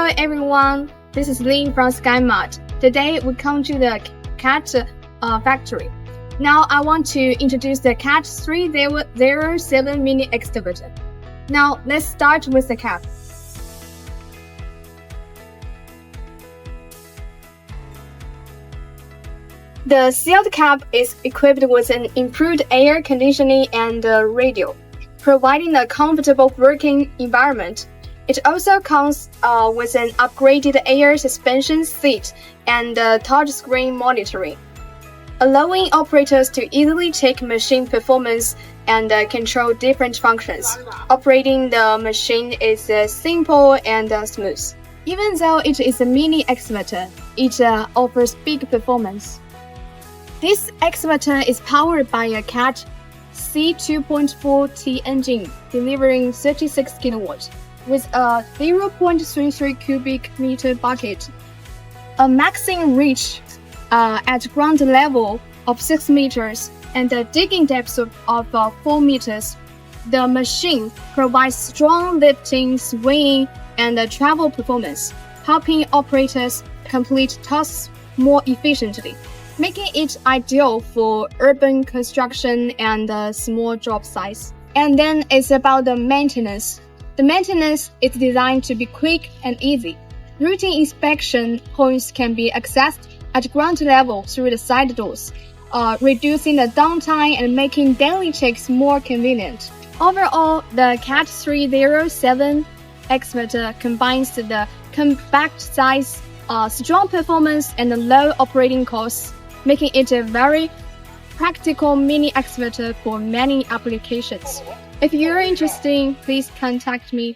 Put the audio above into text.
Hello everyone, this is Lynne from SkyMart. Today we come to the cat factory. Now I want to introduce the Cat 3007 mini excavator. Now let's start with the cab. The sealed cab is equipped with an improved air conditioning and radio, providing a comfortable working environment. It also comes with an upgraded air suspension seat and touchscreen monitoring, allowing operators to easily check machine performance and control different functions. Operating the machine is simple and smooth. Even though it is a mini excavator, it offers big performance. This excavator is powered by a Cat C2.4T engine, delivering 36 kilowatts, with a 0.33 cubic meter bucket, a maximum reach at ground level of 6 meters, and a digging depth of 4 meters. The machine provides strong lifting, swinging, and travel performance, helping operators complete tasks more efficiently, making it ideal for urban construction and small job sites. And then it's about the maintenance. The maintenance is designed to be quick and easy. Routine inspection points can be accessed at ground level through the side doors, reducing the downtime and making daily checks more convenient. Overall, the Cat 3007 excavator combines the compact size, strong performance, and low operating costs, making it a very practical mini excavator for many applications. If you're interested, please contact me.